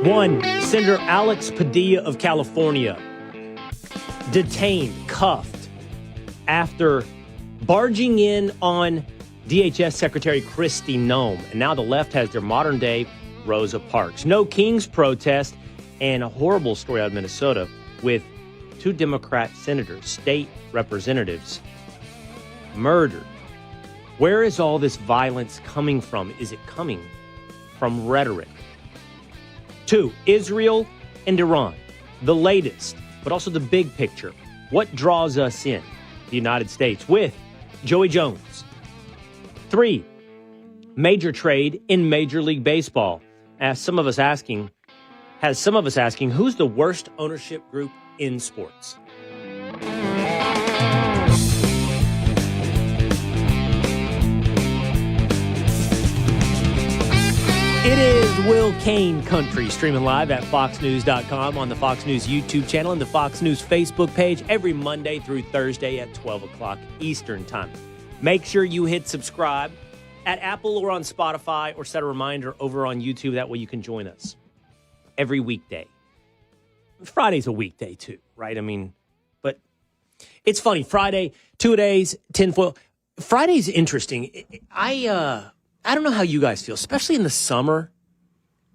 One, Senator Alex Padilla of California, detained, cuffed, after barging in on DHS Secretary Kristi Noem. And now the left has their modern-day Rosa Parks. No Kings protest, and a horrible story out of Minnesota with 2 Democrat senators, state representatives, murdered. Where is all this violence coming from? Is it coming from rhetoric? 2, Israel and Iran, the latest, but also the big picture. What draws us in? The United States with Joey Jones. 3, major trade in Major League Baseball. Has some of us asking, who's the worst ownership group in sports? It is Will Cain Country, streaming live at foxnews.com, on the Fox News YouTube channel and the Fox News Facebook page every Monday through Thursday at 12 o'clock Eastern Time. Make sure you hit subscribe at Apple or on Spotify, or set a reminder over on YouTube. That way you can join us every weekday. Friday's a weekday too, right? I mean, but it's funny. Friday, 2 days, tinfoil. Friday's interesting. I don't know how you guys feel, especially in the summer.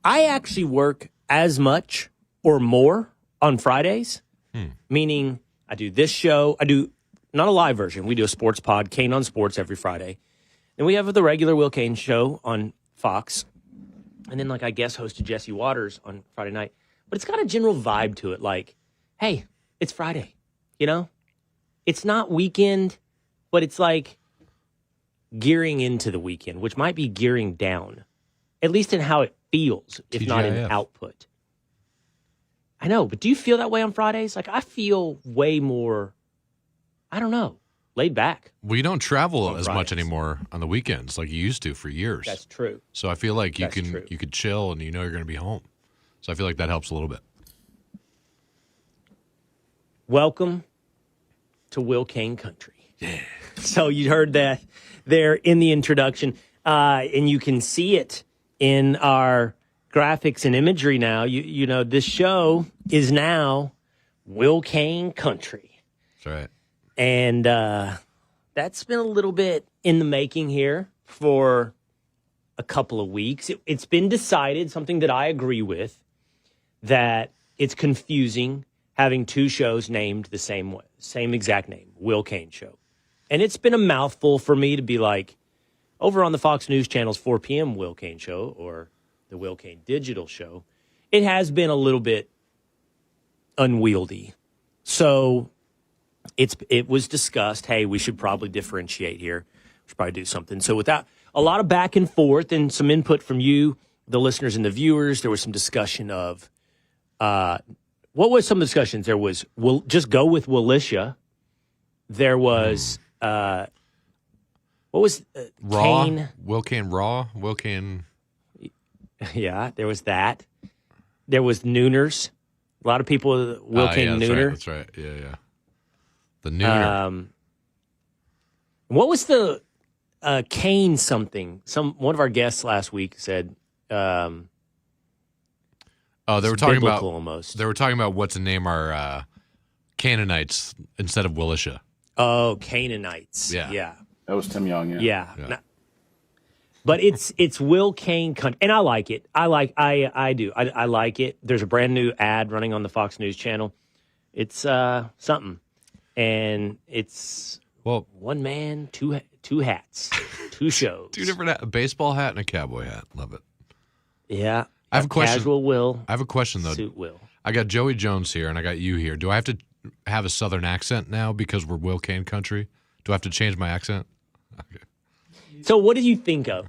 I actually work as much or more on Fridays, meaning I do this show. I do not a live version. We do a sports pod, Cain on Sports, every Friday. And we have the regular Will Cain show on Fox. And then, I guess, hosted Jesse Waters on Friday night. But it's got a general vibe to it, like, hey, it's Friday, you know? It's not weekend, but it's like gearing into the weekend, which might be gearing down, at least in how it feels, if TGIF. Not in output. I know, but do you feel that way on Fridays? I feel way more, I don't know, laid back. Well, you don't travel as much anymore on the weekends like you used to for years. That's true. So I feel like you could chill and you know you're going to be home. So I feel like that helps a little bit. Welcome to Will Cain Country. Yeah. So you heard that there in the introduction, and you can see it in our graphics and imagery now. You know, this show is now Will Cain Country. That's right. And that's been a little bit in the making here for a couple of weeks. It's been decided, something that I agree with, that it's confusing having 2 shows named the same exact name, Will Cain Show. And it's been a mouthful for me to be like, over on the Fox News Channel's 4 p.m. Will Cain Show, or the Will Cain Digital Show, it has been a little bit unwieldy. So it was discussed, hey, we should probably differentiate here. We should probably do something. So without a lot of back and forth and some input from you, the listeners and the viewers, there was some discussion of, what was some discussions? There was, just go with Willisha. There was, what was Raw? Cain? Will Cain Raw? Will Cain. Yeah, there was that. There was Nooners. A lot of people, Will Cain Nooner. That's right. Yeah. The Nooner. What was the Cain something? One of our guests last week said. They were talking about almost. They were talking about what to name our Canaanites instead of Willisha. Oh, Canaanites. Yeah. That was Tim Young. Yeah. No, but it's Will Cain Country, and I like it. I do. I like it. There's a brand new ad running on the Fox News Channel. It's something, and it's one man, two hats, 2 shows, 2 different a baseball hat and a cowboy hat. Love it. Yeah. I have a question. Casual Will. I have a question though. Suit Will. I got Joey Jones here, and I got you here. Do I have to have a Southern accent now because we're Will Cain Country? Do I have to change my accent? Okay. So what did you think of?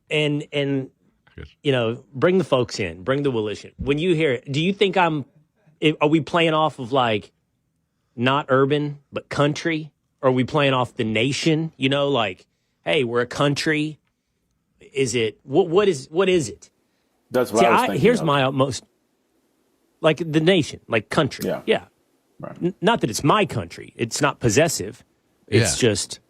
And you know, bring the folks in, bring the Willisha. When you hear it, do you think are we playing off of like not urban but country? Or are we playing off the nation? You know, like, hey, we're a country. Is it what is it? That's what I was thinking. Here's my utmost, like the nation, like country. Yeah. Right. Not that it's my country. It's not possessive. It's just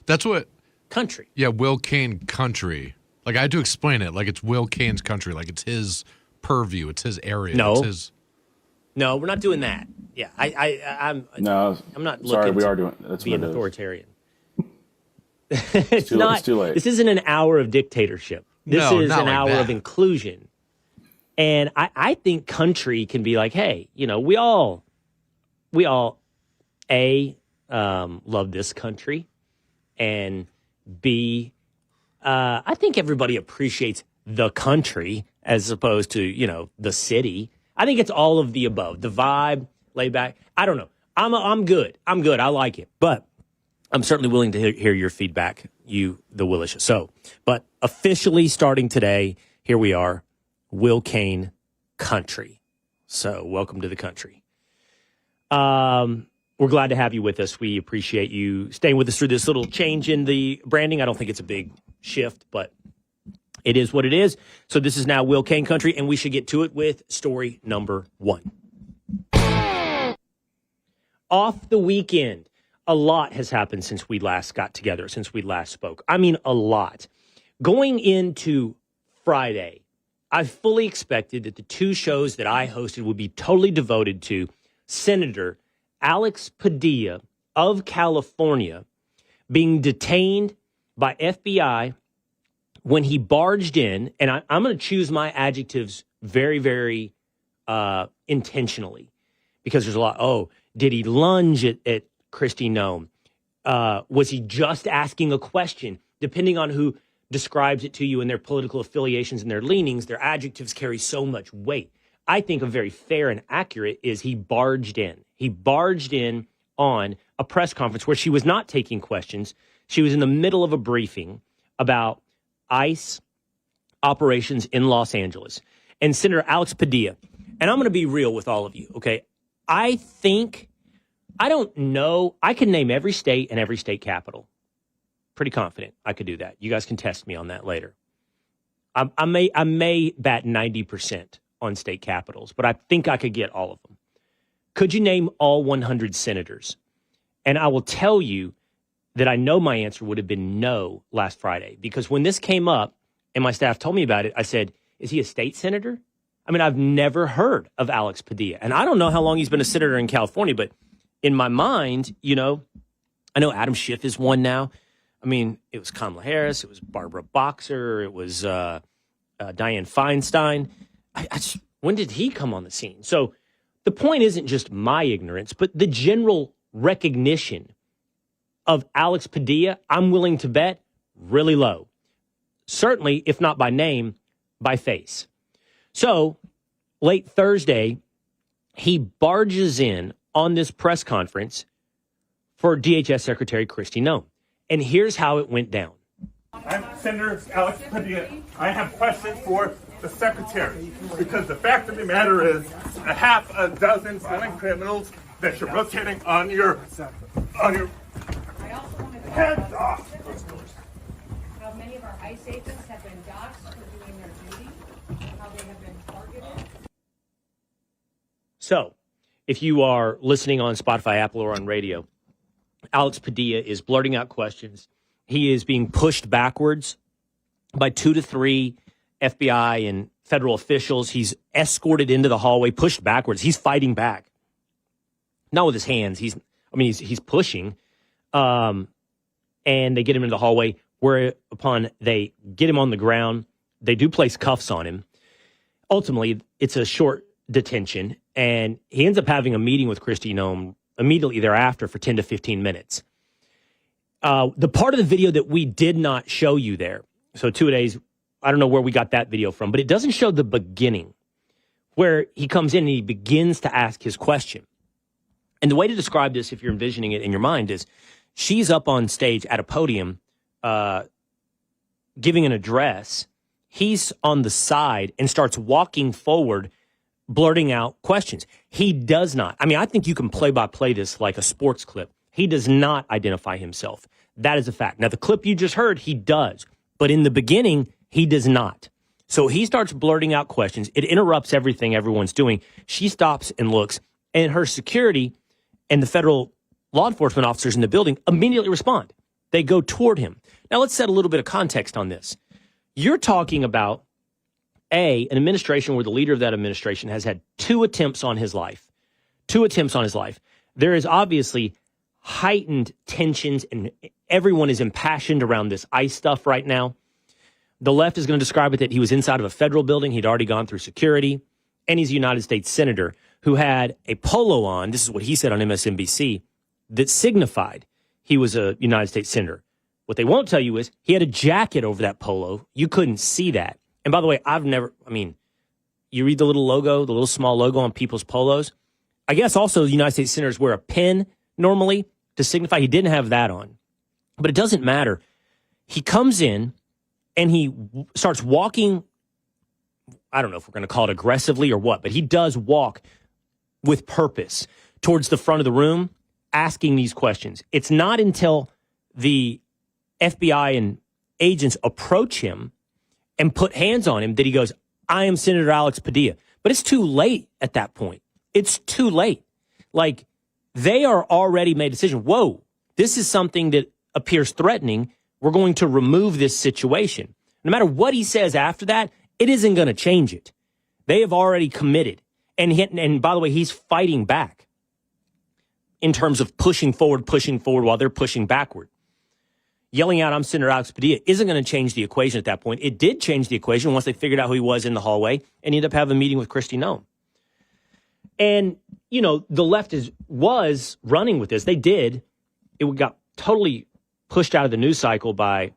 that's what country. Yeah, Will Cain Country. Like I had to explain it. Like it's Will Cain's country. Like it's his purview. It's his area. No. It's his... No, we're not doing that. Yeah, I'm not looking sorry, we to are doing that's be what an it is. authoritarian. It's too late. This isn't an hour of dictatorship. This is an hour of inclusion. And I think country can be like, hey, we all love this country, and B, I think everybody appreciates the country as opposed to, the city. I think it's all of the above. The vibe, laid back. I don't know. I'm good. I like it. But I'm certainly willing to hear your feedback, the Willish. So, but officially starting today, here we are, Will Cain Country. So welcome to the country. We're glad to have you with us. We appreciate you staying with us through this little change in the branding. I don't think it's a big shift, but it is what it is. So this is now Will Cain Country, and we should get to it with story number 1. Off the weekend, a lot has happened since we last got together, since we last spoke. I mean, a lot. Going into Friday, I fully expected that the 2 shows that I hosted would be totally devoted to Senator Alex Padilla of California being detained by FBI when he barged in, and I'm going to choose my adjectives very, very intentionally, because there's a lot. Oh, did he lunge at Kristi Noem? Was he just asking a question? Depending on who describes it to you and their political affiliations and their leanings, their adjectives carry so much weight. I think a very fair and accurate is he barged in. He barged in on a press conference where she was not taking questions. She was in the middle of a briefing about ICE operations in Los Angeles. And Senator Alex Padilla, and I'm going to be real with all of you, okay? I don't know. I can name every state and every state capital. Pretty confident I could do that. You guys can test me on that later. I may bat 90% on state capitals, but I think I could get all of them. Could you name all 100 senators? And I will tell you that I know my answer would have been no last Friday, because when this came up and my staff told me about it, I said, is he a state senator? I mean, I've never heard of Alex Padilla, and I don't know how long he's been a senator in California, but in my mind, I know Adam Schiff is one now. I mean, it was Kamala Harris, it was Barbara Boxer, it was Dianne Feinstein. When did he come on the scene? So the point isn't just my ignorance, but the general recognition of Alex Padilla, I'm willing to bet, really low. Certainly, if not by name, by face. So, late Thursday, he barges in on this press conference for DHS Secretary Kristi Noem. And here's how it went down. I'm Senator Alex Padilla. I have questions for the Secretary, because the fact of the matter is a half a dozen violent criminals that you're rotating on your heads off. How many of our ICE agents have been doxxed for doing their duty, how they have been targeted. So, if you are listening on Spotify, Apple, or on radio, Alex Padilla is blurting out questions. He is being pushed backwards by 2 to 3 FBI and federal officials. He's escorted into the hallway, pushed backwards. He's fighting back. Not with his hands. He's pushing. And they get him into the hallway, whereupon they get him on the ground. They do place cuffs on him. Ultimately, it's a short detention, and he ends up having a meeting with Kristi Noem immediately thereafter for 10 to 15 minutes. The part of the video that we did not show you there, so 2 days, I don't know where we got that video from, but it doesn't show the beginning where he comes in and he begins to ask his question. And the way to describe this, if you're envisioning it in your mind, is she's up on stage at a podium giving an address. He's on the side and starts walking forward, blurting out questions. He does not. I mean, I think you can play-by-play this like a sports clip. He does not identify himself. That is a fact. Now, the clip you just heard, he does. But in the beginning, he does not. So he starts blurting out questions. It interrupts everything everyone's doing. She stops and looks, and her security and the federal law enforcement officers in the building immediately respond. They go toward him. Now, let's set a little bit of context on this. You're talking about an administration where the leader of that administration has had two attempts on his life. There is obviously heightened tensions, and everyone is impassioned around this ICE stuff right now. The left is going to describe it that he was inside of a federal building. He'd already gone through security, and he's a United States senator who had a polo on. This is what he said on MSNBC, that signified he was a United States senator. What they won't tell you is he had a jacket over that polo. You couldn't see that. And by the way, you read the little logo, the little small logo on people's polos. I guess also the United States senators wear a pin normally to signify. He didn't have that on. But it doesn't matter. He comes in and he starts walking. I don't know if we're going to call it aggressively or what, but he does walk with purpose towards the front of the room, asking these questions. It's not until the FBI and agents approach him and put hands on him that he goes, I am Senator Alex Padilla. But it's too late at that point. It's too late. Like, they are already made a decision. Whoa, this is something that appears threatening. We're going to remove this situation. No matter what he says after that, it isn't going to change it. They have already committed. And by the way, he's fighting back in terms of pushing forward while they're pushing backward. Yelling out, I'm Senator Alex Padilla, isn't going to change the equation at that point. It did change the equation once they figured out who he was in the hallway and he ended up having a meeting with Kristi Noem. And, the left was running with this. They did. It got totally pushed out of the news cycle by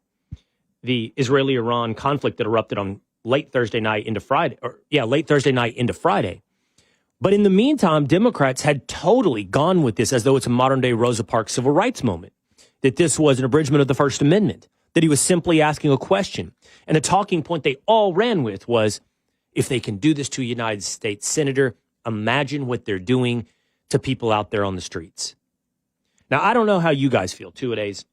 the Israeli-Iran conflict that erupted on late Thursday night into Friday. But in the meantime, Democrats had totally gone with this as though it's a modern-day Rosa Parks civil rights moment, that this was an abridgment of the First Amendment, that he was simply asking a question. And a talking point they all ran with was, if they can do this to a United States senator, imagine what they're doing to people out there on the streets. Now, I don't know how you guys feel, two-a-days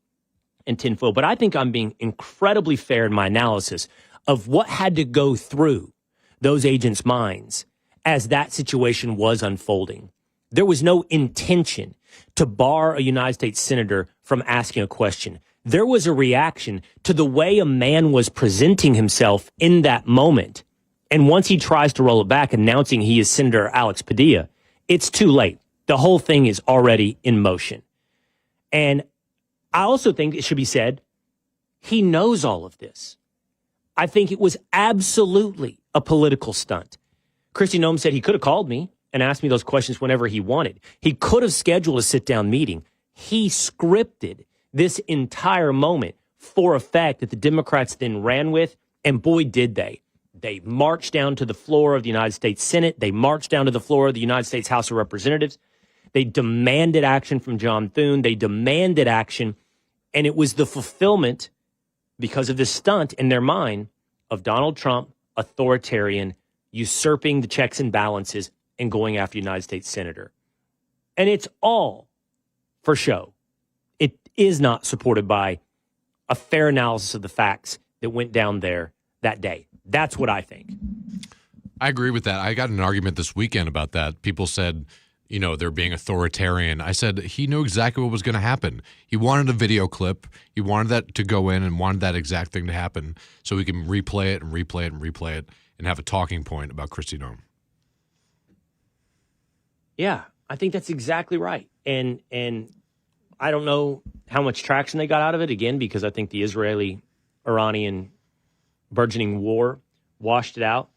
and tinfoil, but I think I'm being incredibly fair in my analysis of what had to go through those agents' minds as that situation was unfolding. There was no intention to bar a United States senator from asking a question. There was a reaction to the way a man was presenting himself in that moment. And once he tries to roll it back, announcing he is Senator Alex Padilla, it's too late. The whole thing is already in motion. And I also think it should be said, he knows all of this. I think it was absolutely a political stunt. Kristi Noem said he could have called me and asked me those questions whenever he wanted. He could have scheduled a sit-down meeting. He scripted this entire moment for effect that the Democrats then ran with, and boy, did they. They marched down to the floor of the United States Senate. They marched down to the floor of the United States House of Representatives. They demanded action from John Thune. They demanded action, and it was the fulfillment, because of this stunt in their mind, of Donald Trump, authoritarian, usurping the checks and balances, and going after United States senator. And it's all for show. It is not supported by a fair analysis of the facts that went down there that day. That's what I think. I agree with that. I got in an argument this weekend about that. People said, they're being authoritarian. I said he knew exactly what was going to happen. He wanted a video clip. He wanted that to go in and wanted that exact thing to happen so he can replay it and replay it and replay it and have a talking point about Kristi Noem. Yeah, I think that's exactly right. And I don't know how much traction they got out of it, again, because I think the Israeli-Iranian burgeoning war washed it out.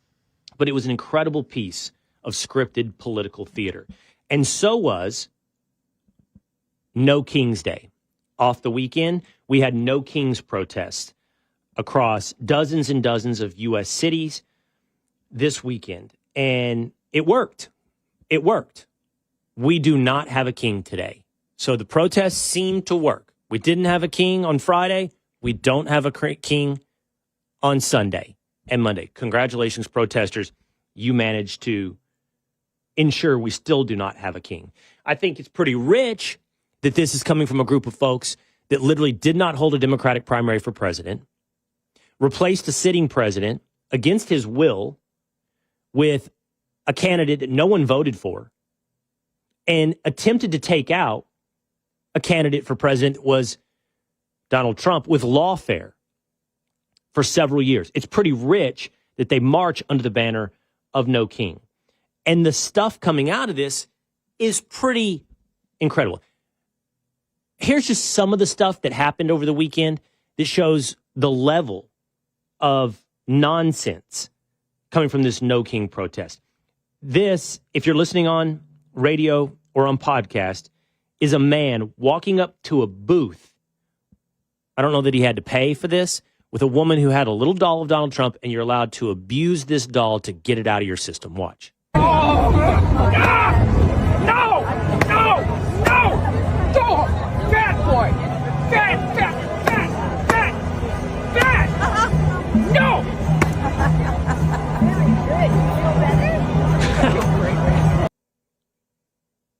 But it was an incredible piece of scripted political theater. And so was No King's Day. Off the weekend, we had No King's protests across dozens and dozens of U.S. cities this weekend. And it worked. It worked. We do not have a king today. So the protests seemed to work. We didn't have a king on Friday. We don't have a king on Sunday and Monday. Congratulations, protesters. You managed to ensure we still do not have a king. I think it's pretty rich that this is coming from a group of folks that literally did not hold a Democratic primary for president, replaced a sitting president against his will with a candidate that no one voted for, and attempted to take out a candidate for president that was Donald Trump with lawfare for several years. It's pretty rich that they march under the banner of No King. And the stuff coming out of this is pretty incredible. Here's just some of the stuff that happened over the weekend that shows the level of nonsense coming from this No King protest. This, if you're listening on radio or on podcast, is a man walking up to a booth. I don't know that he had to pay for this, with a woman who had a little doll of Donald Trump, and you're allowed to abuse this doll to get it out of your system. Watch. Oh, ah! No! No! No! No! Fat boy! Fat! No!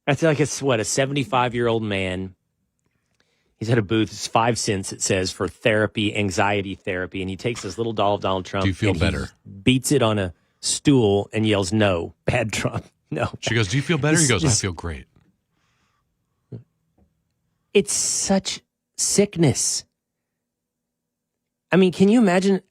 That's like a 75-year-old man. He's at a booth. It's 5 cents, it says, for therapy, anxiety therapy. And he takes this little doll of Donald Trump. Do you feel better? Beats it on a stool and yells, "No, bad Trump, no." She goes, "Do you feel better?" He goes, "I feel great." It's such sickness. I mean, can you imagine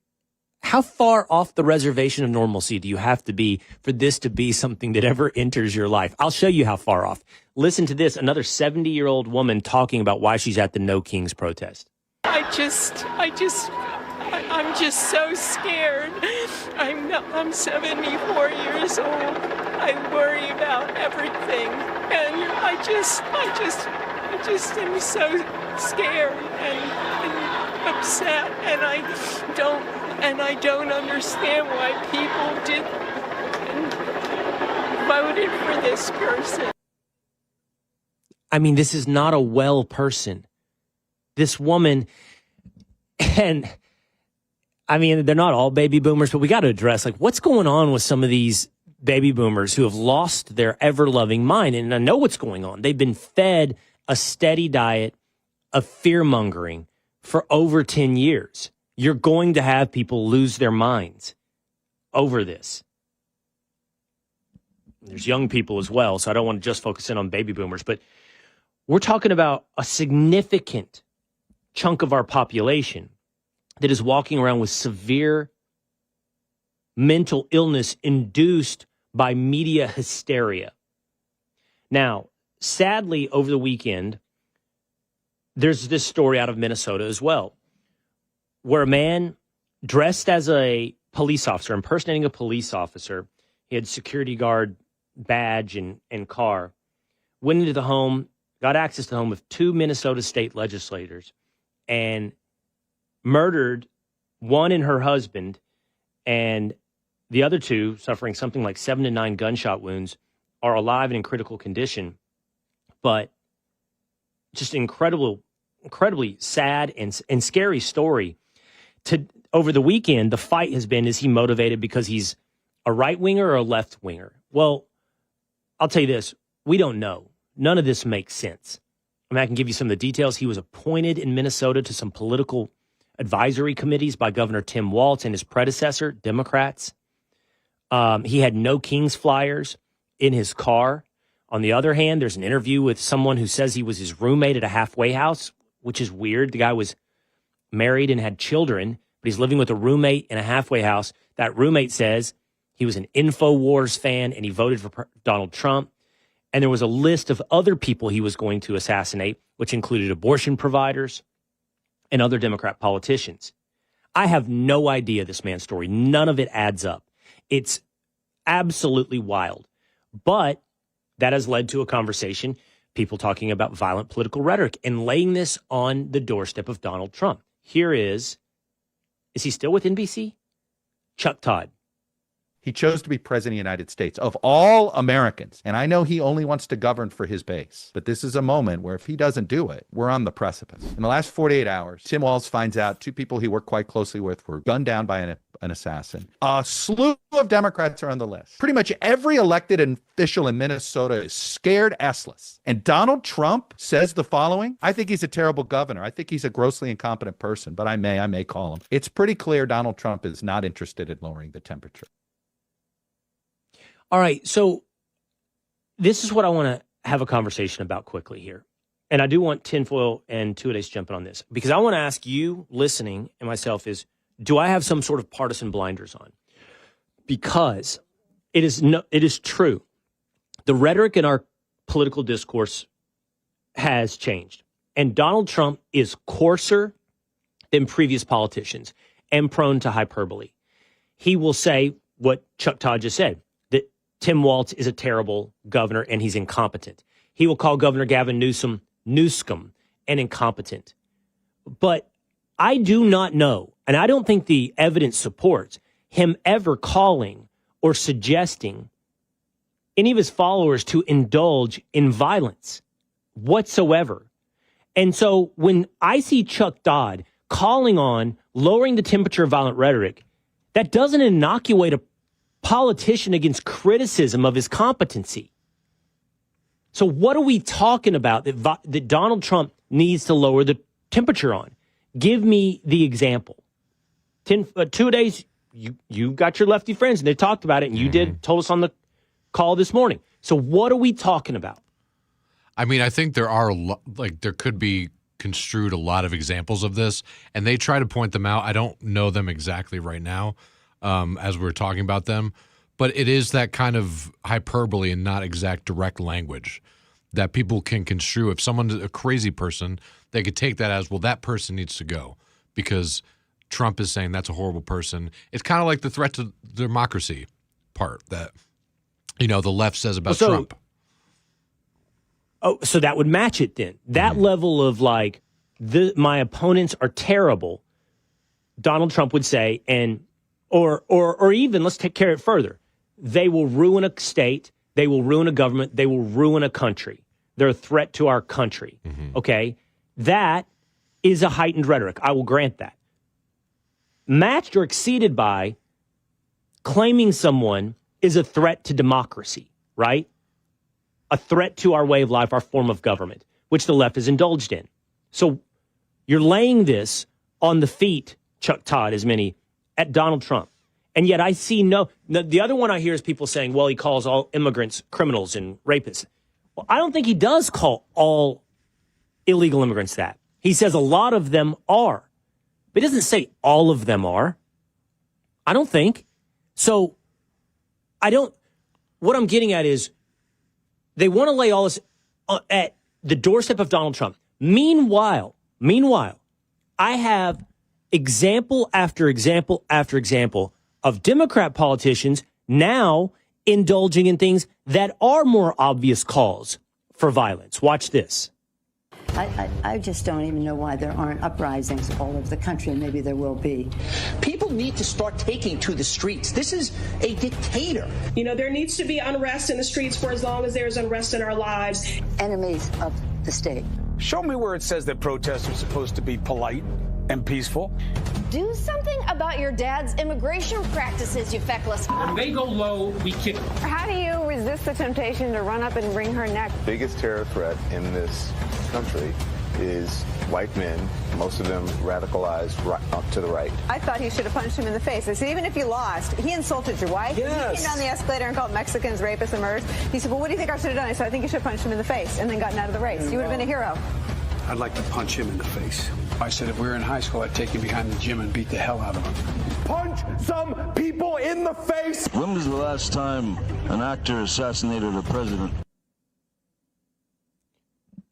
how far off the reservation of normalcy do you have to be for this to be something that ever enters your life? I'll show you how far off. Listen to this, another 70-year-old woman talking about why she's at the No Kings protest. I'm just so scared. I'm 74 years old. I worry about everything. And I just am so scared and upset, and I don't understand why people voted for this person. I mean, this is not a well person. This woman, and I mean, they're not all baby boomers, but we got to address, like, what's going on with some of these baby boomers who have lost their ever-loving mind. And I know what's going on. They've been fed a steady diet of fear-mongering for over 10 years. You're going to have people lose their minds over this. There's young people as well, so I don't want to just focus in on baby boomers, but we're talking about a significant chunk of our population that is walking around with severe mental illness induced by media hysteria. Now, sadly, over the weekend, there's this story out of Minnesota as well, where a man dressed as a police officer, impersonating a police officer, he had security guard badge and car, went into the home, got access to the home of 2 Minnesota state legislators, and murdered one and her husband, and the other 2, suffering something like 7 to 9 gunshot wounds, are alive and in critical condition. But just incredibly sad and scary story. Over the weekend, the fight has been, is he motivated because he's a right-winger or a left-winger? Well, I'll tell you this, we don't know. None of this makes sense. I mean, I can give you some of the details. He was appointed in Minnesota to some political advisory committees by Governor Tim Walz and his predecessor, Democrats. He had No Kings flyers in his car. On the other hand, there's an interview with someone who says he was his roommate at a halfway house, which is weird. The guy was married and had children, but he's living with a roommate in a halfway house. That roommate says he was an InfoWars fan and he voted for Donald Trump. And there was a list of other people he was going to assassinate, which included abortion providers and other Democrat politicians. I have no idea this man's story. None of it adds up. It's absolutely wild. But that has led to a conversation, people talking about violent political rhetoric and laying this on the doorstep of Donald Trump. Here is he still with NBC? Chuck Todd. He chose to be president of the United States of all Americans. And I know he only wants to govern for his base. But this is a moment where if he doesn't do it, we're on the precipice. In the last 48 hours, Tim Walz finds out 2 people he worked quite closely with were gunned down by an assassin. A slew of Democrats are on the list. Pretty much every elected official in Minnesota is scared assless. And Donald Trump says the following: I think he's a terrible governor. I think he's a grossly incompetent person, but I may call him. It's pretty clear Donald Trump is not interested in lowering the temperature. All right, so this is what I want to have a conversation about quickly here. And I do want Tinfoil and Two-A-Days jumping on this, because I want to ask you listening and myself is, do I have some sort of partisan blinders on? because it is true. The rhetoric in our political discourse has changed. And Donald Trump is coarser than previous politicians and prone to hyperbole. He will say what Chuck Todd just said, that Tim Walz is a terrible governor and he's incompetent. He will call Governor Gavin Newsom Newscom and incompetent. But I do not know, and I don't think the evidence supports him ever calling or suggesting any of his followers to indulge in violence whatsoever. And so when I see Chuck Todd calling on lowering the temperature of violent rhetoric, that doesn't inoculate a politician against criticism of his competency. So what are we talking about that Donald Trump needs to lower the temperature on? Give me the example. 2 days, you got your lefty friends, and they talked about it, and you told us on the call this morning. So what are we talking about? I mean, I think there are, there could be construed a lot of examples of this, and they try to point them out. I don't know them exactly right now as we're talking about them, but it is that kind of hyperbole and not exact direct language that people can construe. If someone's a crazy person, they could take that as, well, that person needs to go because Trump is saying that's a horrible person. It's kind of like the threat to democracy part that, the left says about Trump. Oh, so that would match it then. That level of my opponents are terrible, Donald Trump would say, and or even let's carry it further. They will ruin a state, they will ruin a government, they will ruin a country. They're a threat to our country. Okay? That is a heightened rhetoric. I will grant that. Matched or exceeded by claiming someone is a threat to democracy, right? A threat to our way of life, our form of government, which the left has indulged in. So you're laying this on the feet, Chuck Todd, as many, at Donald Trump. And yet I see the other one I hear is people saying, well, he calls all immigrants criminals and rapists. Well, I don't think he does call all illegal immigrants that. He says a lot of them are. But he doesn't say all of them are. I don't think. So what I'm getting at is they want to lay all this at the doorstep of Donald Trump. Meanwhile, I have example after example after example of Democrat politicians now indulging in things that are more obvious calls for violence. Watch this. I just don't even know why there aren't uprisings all over the country, and maybe there will be. People need to start taking to the streets. This is a dictator. There needs to be unrest in the streets for as long as there's unrest in our lives. Enemies of the state. Show me where it says that protests are supposed to be polite and peaceful. Do something about your dad's immigration practices, you feckless. When they go low, we kick. How do you resist the temptation to run up and wring her neck? The biggest terror threat in this country is white men, most of them radicalized up to the right. I thought he should have punched him in the face. I said, even if you lost, he insulted your wife. Yes. He came down the escalator and called Mexicans rapists and murderers. He said, well, what do you think I should have done? I said, I think you should have punched him in the face and then gotten out of the race. You would have been a hero. I'd like to punch him in the face. I said if we were in high school, I'd take him behind the gym and beat the hell out of him. Punch some people in the face! When was the last time an actor assassinated a president?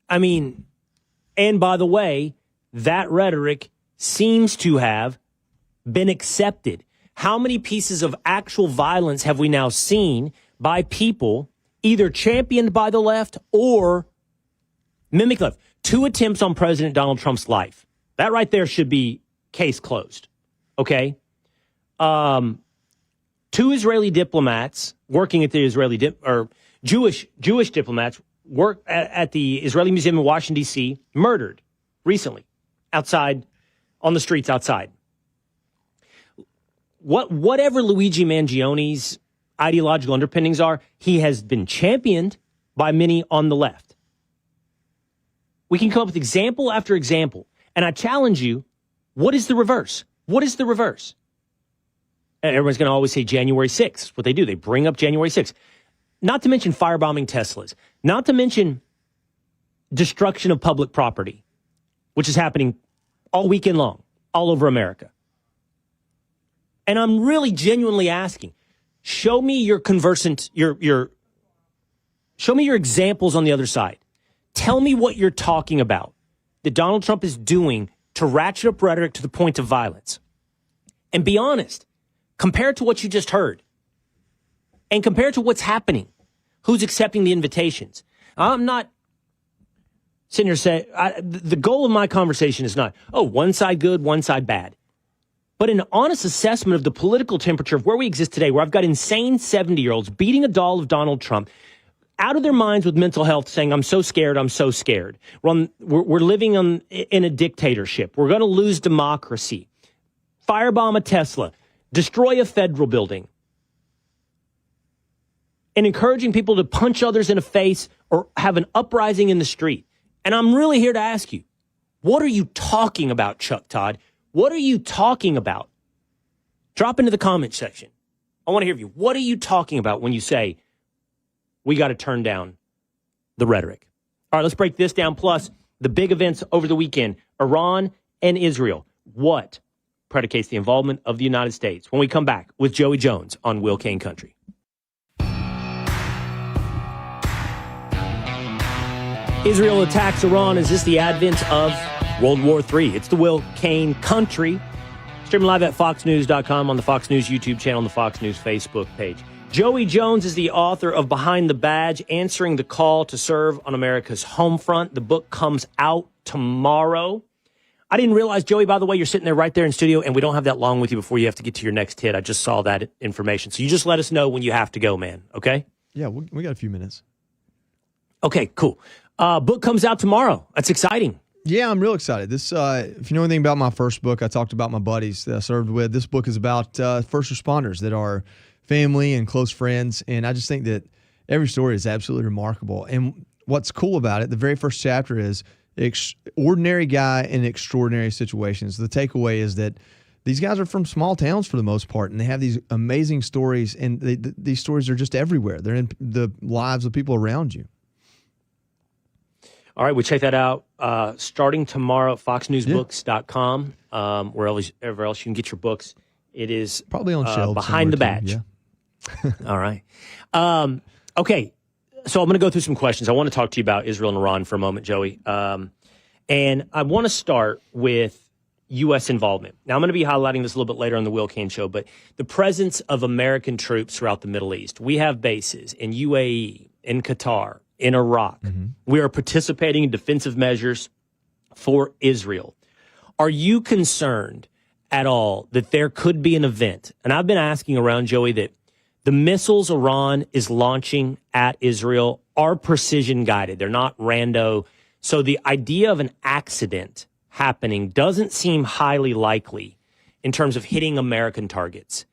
I mean, and by the way, that rhetoric seems to have been accepted. How many pieces of actual violence have we now seen by people either championed by the left or mimic left? 2 attempts on President Donald Trump's life. That right there should be case closed. Okay? 2 Israeli diplomats working at the Israeli Jewish diplomats work at the Israeli Museum in Washington, D.C., murdered recently outside, on the streets outside. Whatever Luigi Mangioni's ideological underpinnings are, he has been championed by many on the left. We can come up with example after example. And I challenge you, what is the reverse? What is the reverse? And everyone's going to always say January 6th. What they do, they bring up January 6th. Not to mention firebombing Teslas. Not to mention destruction of public property, which is happening all weekend long, all over America. And I'm really genuinely asking, Show me your show me your examples on the other side. Tell me what you're talking about that Donald Trump is doing to ratchet up rhetoric to the point of violence. And be honest. Compare it to what you just heard. And compare it to what's happening. Who's accepting the invitations. I'm not sitting here saying, the goal of my conversation is not, one side good, one side bad. But an honest assessment of the political temperature of where we exist today, where I've got insane 70-year-olds beating a doll of Donald Trump, out of their minds with mental health, saying, I'm so scared, I'm so scared. We're living in a dictatorship. We're going to lose democracy. Firebomb a Tesla. Destroy a federal building. And encouraging people to punch others in the face or have an uprising in the street. And I'm really here to ask you, what are you talking about, Chuck Todd? What are you talking about? Drop into the comment section. I want to hear from you. What are you talking about when you say, we got to turn down the rhetoric? All right, let's break this down. Plus, the big events over the weekend, Iran and Israel. What predicates the involvement of the United States? When we come back with Joey Jones on Will Cain Country. Israel attacks Iran. Is this the advent of World War III? It's the Will Cain Country. Streaming live at foxnews.com, on the Fox News YouTube channel, on the Fox News Facebook page. Joey Jones is the author of Behind the Badge, Answering the Call to Serve on America's Home Front. The book comes out tomorrow. I didn't realize, Joey, by the way, you're sitting there right there in studio, and we don't have that long with you before you have to get to your next hit. I just saw that information. So you just let us know when you have to go, man, okay? Yeah, we got a few minutes. Okay, cool. Book comes out tomorrow. That's exciting. Yeah, I'm real excited. This, if you know anything about my first book, I talked about my buddies that I served with. This book is about first responders that are family and close friends, and I just think that every story is absolutely remarkable. And what's cool about it, the very first chapter is ordinary guy in extraordinary situations. The takeaway is that these guys are from small towns for the most part, and they have these amazing stories, and these stories are just everywhere. They're in the lives of people around you. All right, we'll check that out starting tomorrow at foxnewsbooks.com, wherever else you can get your books. It is probably on shelves Behind the Badge. Yeah. All right. Okay, so I'm going to go through some questions. I want to talk to you about Israel and Iran for a moment, Joey. And I want to start with U.S. involvement. Now, I'm going to be highlighting this a little bit later on the Will Cain Show, but the presence of American troops throughout the Middle East. We have bases in UAE, in Qatar, in Iraq. Mm-hmm. We are participating in defensive measures for Israel. Are you concerned at all that there could be an event? And I've been asking around, Joey, that the missiles Iran is launching at Israel are precision guided. They're not rando. So the idea of an accident happening doesn't seem highly likely in terms of hitting American targets.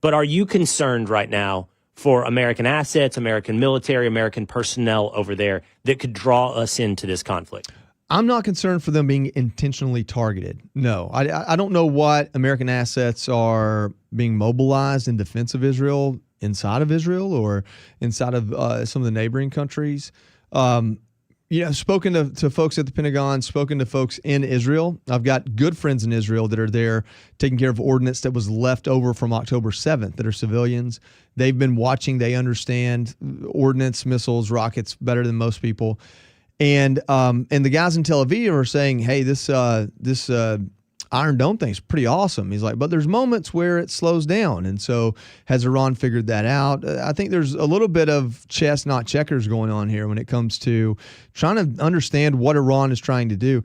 But are you concerned right now for American assets, American military, American personnel over there that could draw us into this conflict? I'm not concerned for them being intentionally targeted. No, I don't know what American assets are being mobilized in defense of Israel, inside of Israel, or inside of some of the neighboring countries. Spoken to folks at the Pentagon, spoken to folks in Israel. I've got good friends in Israel that are there taking care of ordnance that was left over from October 7th that are civilians. They've been watching. They understand ordnance, missiles, rockets better than most people. And the guys in Tel Aviv are saying, hey, this Iron Dome thing's pretty awesome. He's like, but there's moments where it slows down. And so has Iran figured that out? I think there's a little bit of chess, not checkers going on here when it comes to trying to understand what Iran is trying to do.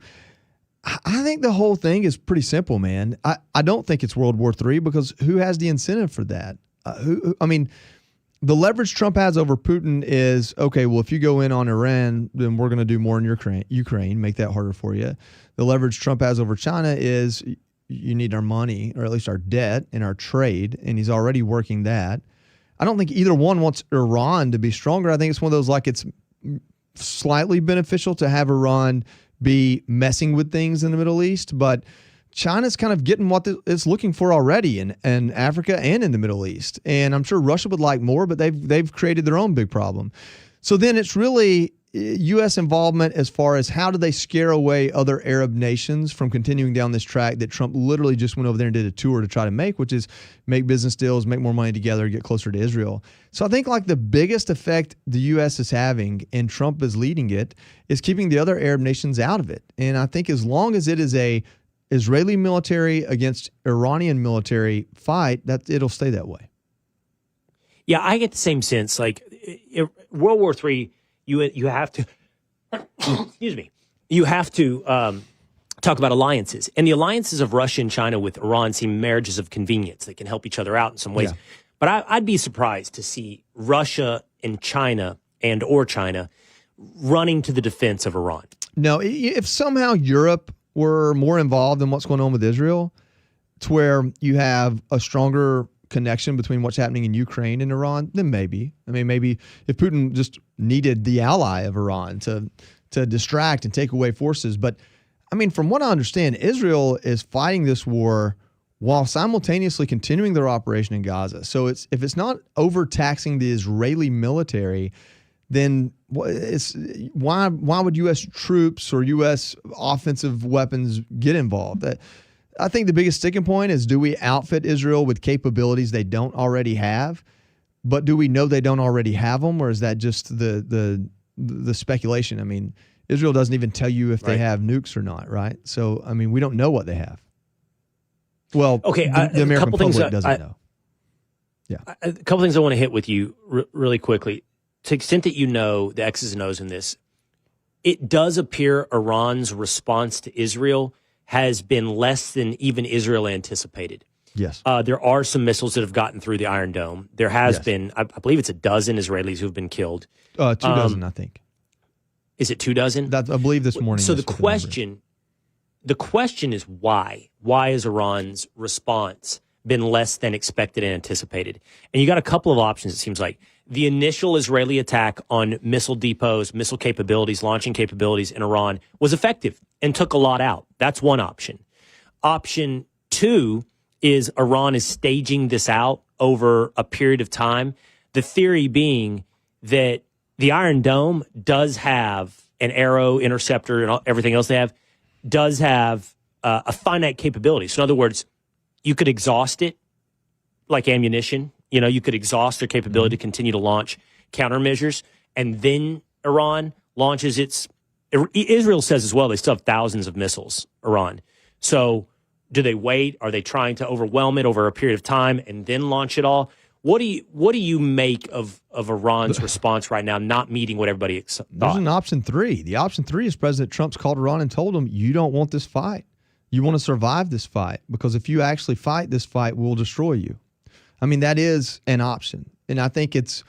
I think the whole thing is pretty simple, man. I don't think it's World War III because who has the incentive for that? The leverage Trump has over Putin is, okay, well, if you go in on Iran, then we're going to do more in Ukraine, make that harder for you. The leverage Trump has over China is you need our money, or at least our debt and our trade, and he's already working that. I don't think either one wants Iran to be stronger. I think it's one of those, like, it's slightly beneficial to have Iran be messing with things in the Middle East, but China's kind of getting what it's looking for already in Africa and in the Middle East. And I'm sure Russia would like more, but they've created their own big problem. So then it's really, U.S. involvement as far as how do they scare away other Arab nations from continuing down this track that Trump literally just went over there and did a tour to try to make, which is make business deals, make more money together, get closer to Israel. So I think like the biggest effect the U.S. is having, and Trump is leading it, is keeping the other Arab nations out of it. And I think as long as it is a Israeli military against Iranian military fight, that it'll stay that way. Yeah, I get the same sense. Like World War III, you have to, excuse me, you have to talk about alliances. And the alliances of Russia and China with Iran seem marriages of convenience. They can help each other out in some ways. Yeah. But I'd be surprised to see Russia and China or China running to the defense of Iran. No, if somehow Europe were more involved in what's going on with Israel, to where you have a stronger connection between what's happening in Ukraine and Iran, then maybe. I mean, maybe if Putin just needed the ally of Iran to distract and take away forces. But, I mean, from what I understand, Israel is fighting this war while simultaneously continuing their operation in Gaza. So if it's not overtaxing the Israeli military, then why would U.S. troops or U.S. offensive weapons get involved? I think the biggest sticking point is, do we outfit Israel with capabilities they don't already have? But do we know they don't already have them, or is that just the speculation? I mean, Israel doesn't even tell you if they have nukes or not, right? So, I mean, we don't know what they have. Well, okay, the American public doesn't know. Yeah, a couple things I want to hit with you really quickly. To the extent that you know the X's and O's in this, it does appear Iran's response to Israel has been less than even Israel anticipated. Yes. There are some missiles that have gotten through the Iron Dome. There has been, I believe it's a dozen Israelis who have been killed. 2 dozen, I think. Is it 2 dozen? I believe this morning. So the question is why? Why has Iran's response been less than expected and anticipated? And you got a couple of options, it seems like. The initial Israeli attack on missile depots, missile capabilities, launching capabilities in Iran was effective and took a lot out. That's one option. Option 2 is Iran is staging this out over a period of time. The theory being that the Iron Dome does have an arrow interceptor and everything else they have, does have a finite capability. So in other words, you could exhaust it like ammunition. You know, you could exhaust their capability to continue to launch countermeasures, and then Iran launches its. Israel says as well they still have thousands of missiles, Iran. So do they wait? Are they trying to overwhelm it over a period of time and then launch it all? What do you make of Iran's response right now, not meeting what everybody thought? There's an option 3. The option 3 is President Trump's called Iran and told them, you don't want this fight. You want to survive this fight, because if you actually fight this fight, we'll destroy you. I mean, that is an option, and I think it's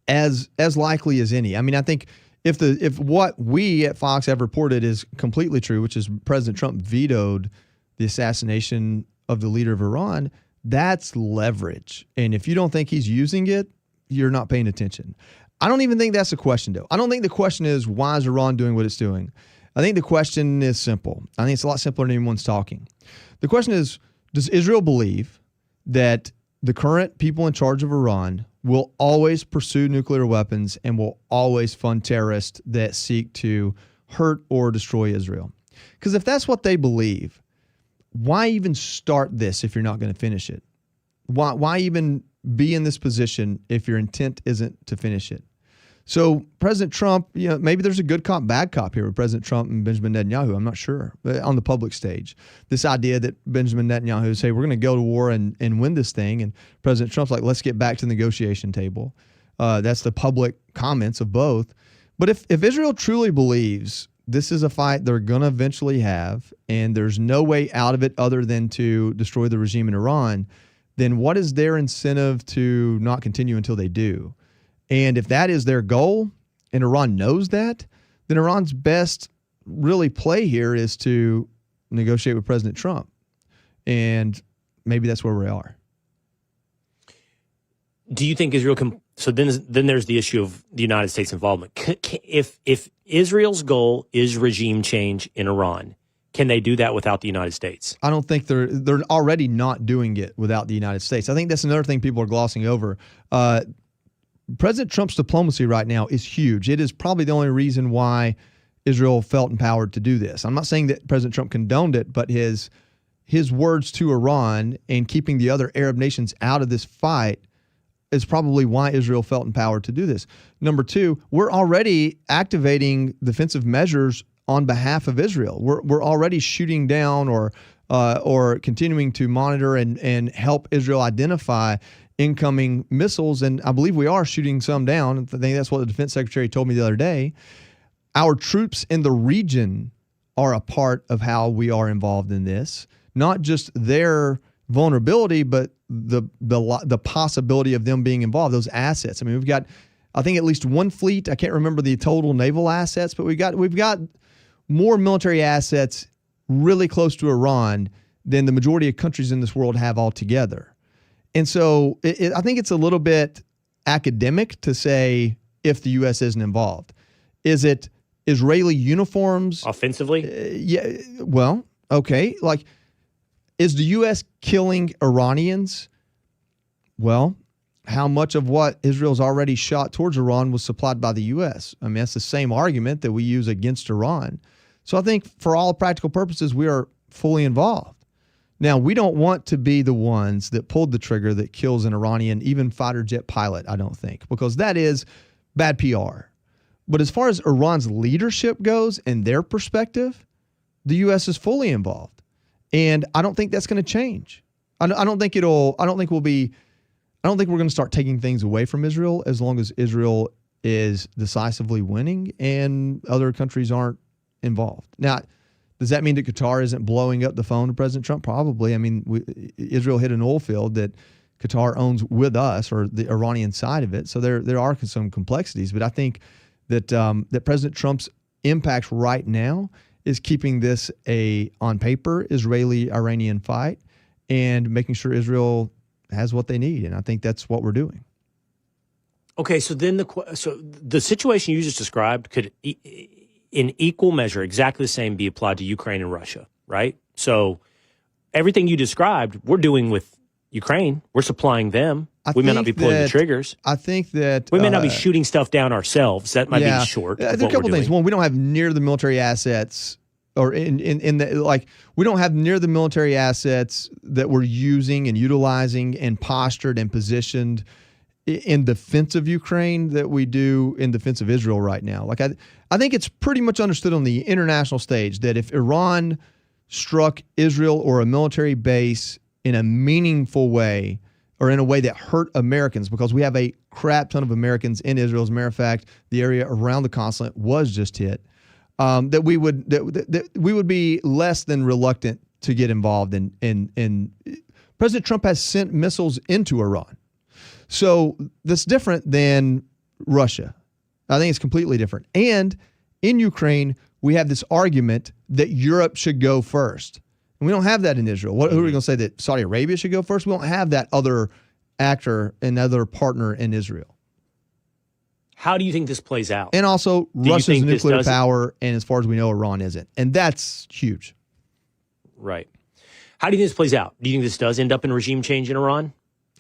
as likely as any. I mean, I think if what we at Fox have reported is completely true, which is President Trump vetoed the assassination of the leader of Iran, that's leverage. And if you don't think he's using it, you're not paying attention. I don't even think that's the question, though. I don't think the question is, why is Iran doing what it's doing? I think the question is simple. I think it's a lot simpler than anyone's talking. The question is, does Israel believe that the current people in charge of Iran will always pursue nuclear weapons and will always fund terrorists that seek to hurt or destroy Israel? Because if that's what they believe, why even start this if you're not going to finish it? Why even be in this position if your intent isn't to finish it? So President Trump, maybe there's a good cop, bad cop here with President Trump and Benjamin Netanyahu. I'm not sure. But on the public stage, this idea that Benjamin Netanyahu say, we're going to go to war and win this thing. And President Trump's like, let's get back to the negotiation table. That's the public comments of both. But if Israel truly believes this is a fight they're going to eventually have, and there's no way out of it other than to destroy the regime in Iran, then what is their incentive to not continue until they do? And if that is their goal, and Iran knows that, then Iran's best really play here is to negotiate with President Trump. And maybe that's where we are. Do you think Israel can? So then there's the issue of the United States involvement. If Israel's goal is regime change in Iran, can they do that without the United States? I don't think they're already not doing it without the United States. I think that's another thing people are glossing over. President Trump's diplomacy right now is huge. It is probably the only reason why Israel felt empowered to do this. I'm not saying that President Trump condoned it, but his words to Iran and keeping the other Arab nations out of this fight is probably why Israel felt empowered to do this. Number two, we're already activating defensive measures on behalf of Israel. We're already shooting down or continuing to monitor and help Israel identify incoming missiles. And I believe we are shooting some down. I think that's what the defense secretary told me the other day. Our troops in the region are a part of how we are involved in this, not just their vulnerability, but the possibility of them being involved, those assets. I mean, we've got, I think, at least one fleet. I can't remember the total naval assets, but we've got more military assets really close to Iran than the majority of countries in this world have altogether. And so I think it's a little bit academic to say if the U.S. isn't involved. Is it Israeli uniforms? Offensively? Yeah. Well, okay. Like, is the U.S. killing Iranians? Well, how much of what Israel's already shot towards Iran was supplied by the U.S.? I mean, that's the same argument that we use against Iran. So I think for all practical purposes, we are fully involved. Now, we don't want to be the ones that pulled the trigger that kills an Iranian, even fighter jet pilot, I don't think, because that is bad PR. But as far as Iran's leadership goes and their perspective, the U.S. is fully involved. And I don't think that's going to change. I don't think we're going to start taking things away from Israel as long as Israel is decisively winning and other countries aren't involved. Now, does that mean that Qatar isn't blowing up the phone to President Trump? Probably. I mean, Israel hit an oil field that Qatar owns with us, or the Iranian side of it. So there are some complexities. But I think that that President Trump's impact right now is keeping this on paper, Israeli-Iranian fight and making sure Israel has what they need. And I think that's what we're doing. Okay, so then the situation you just described could, in equal measure, exactly the same be applied to Ukraine and Russia, right? So everything you described, we're doing with Ukraine. We're supplying them. We may not be pulling the triggers. I think that we may not be shooting stuff down ourselves. That might be short. There's a couple things. One, we don't have near the military assets, or we don't have near the military assets that we're using and utilizing and postured and positioned in defense of Ukraine that we do in defense of Israel right now. Like I think it's pretty much understood on the international stage that if Iran struck Israel or a military base in a meaningful way, or in a way that hurt Americans, because we have a crap ton of Americans in Israel. As a matter of fact, the area around the consulate was just hit. That we would be less than reluctant to get involved in. President Trump has sent missiles into Iran, so that's different than Russia. I think it's completely different. And in Ukraine, we have this argument that Europe should go first. We don't have that in Israel. Who are we going to say that Saudi Arabia should go first? We don't have that other actor and other partner in Israel. How do you think this plays out? And also, Russia's nuclear power, and as far as we know, Iran isn't. And that's huge. Right. How do you think this plays out? Do you think this does end up in regime change in Iran?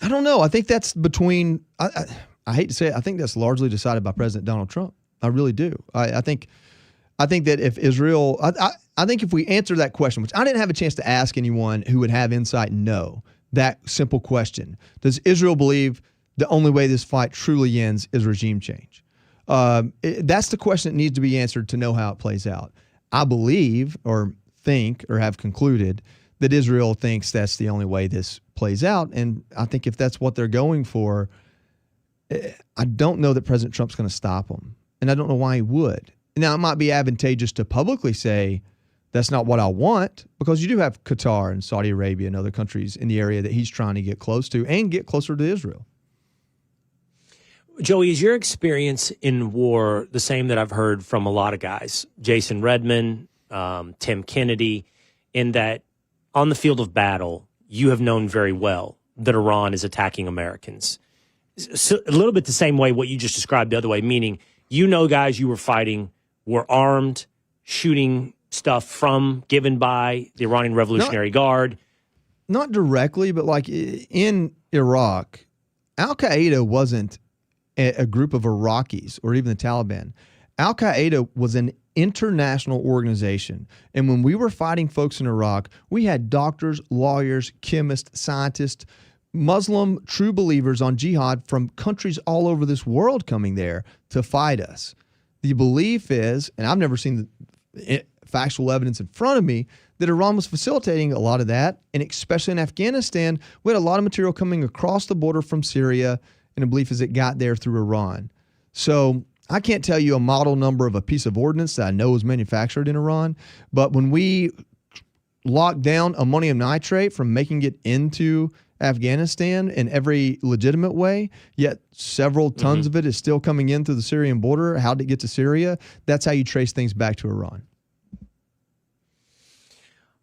I don't know. I think that's between, I hate to say it, I think that's largely decided by President Donald Trump. I really do. I think that if Israel, I think if we answer that question, which I didn't have a chance to ask anyone who would have insight and know that simple question, does Israel believe the only way this fight truly ends is regime change? That's the question that needs to be answered to know how it plays out. I believe or think or have concluded that Israel thinks that's the only way this plays out. And I think if that's what they're going for, I don't know that President Trump's going to stop them. And I don't know why he would. Now, it might be advantageous to publicly say that's not what I want, because you do have Qatar and Saudi Arabia and other countries in the area that he's trying to get close to and get closer to Israel. Joey, is your experience in war the same that I've heard from a lot of guys? Jason Redman, Tim Kennedy, in that on the field of battle, you have known very well that Iran is attacking Americans. So a little bit the same way what you just described the other way, meaning you know guys you were fighting were armed, shooting stuff given by the Iranian Revolutionary Guard. Not directly, but like in Iraq, Al-Qaeda wasn't a group of Iraqis or even the Taliban. Al-Qaeda was an international organization. And when we were fighting folks in Iraq, we had doctors, lawyers, chemists, scientists, Muslim true believers on jihad from countries all over this world coming there to fight us. The belief is, and I've never seen the factual evidence in front of me, that Iran was facilitating a lot of that. And especially in Afghanistan, we had a lot of material coming across the border from Syria, and the belief is it got there through Iran. So I can't tell you a model number of a piece of ordnance that I know was manufactured in Iran, but when we locked down ammonium nitrate from making it into Afghanistan in every legitimate way, yet several tons of it is still coming in through the Syrian border. How did it get to Syria? That's how you trace things back to Iran.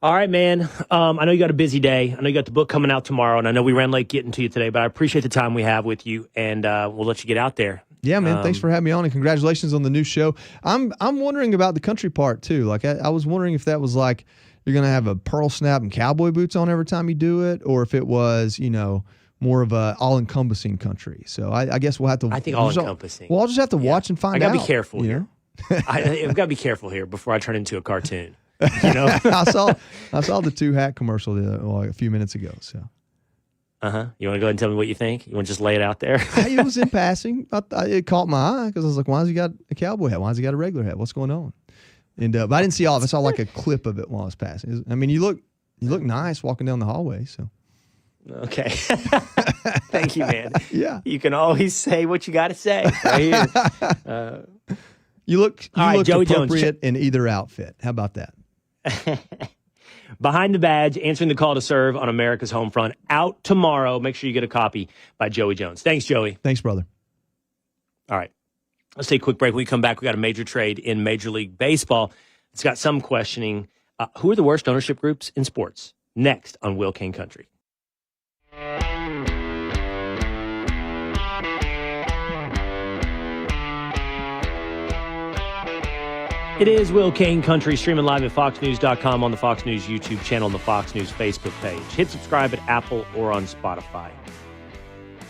All right, man. I know you got a busy day. I know you got the book coming out tomorrow, and I know we ran late getting to you today, but I appreciate the time we have with you, and we'll let you get out there. Yeah, man. Thanks for having me on, and congratulations on the new show. I'm wondering about the country part too. Like I was wondering if that was like you're gonna have a pearl snap and cowboy boots on every time you do it, or if it was more of a all-encompassing country. So I guess we'll have to. I think all-encompassing. Well, I'll just have to watch and find out. I gotta be careful here. I've got to be careful here before I turn into a cartoon. I saw the 2 hat commercial a few minutes ago. So. You want to go ahead and tell me what you think? You want to just lay it out there? It was in passing. It caught my eye because I was like, why has he got a cowboy hat? Why has he got a regular hat? What's going on? And but I didn't see all of it. I saw like a clip of it while I was passing. I mean, you look nice walking down the hallway. So. Okay. Thank you, man. Yeah. You can always say what you got to say right here. You look Joey appropriate Jones. in either outfit. How about that? Behind the Badge, answering the call to serve on America's home front, out tomorrow. Make sure you get a copy by Joey Jones. Thanks, Joey. Thanks, brother. All right. Let's take a quick break. When we come back, we got a major trade in Major League Baseball. It's got some questioning. Who are the worst ownership groups in sports? Next on Will Cain Country. It is Will Cain Country, streaming live at foxnews.com, on the Fox News YouTube channel, and the Fox News Facebook page. Hit subscribe at Apple or on Spotify.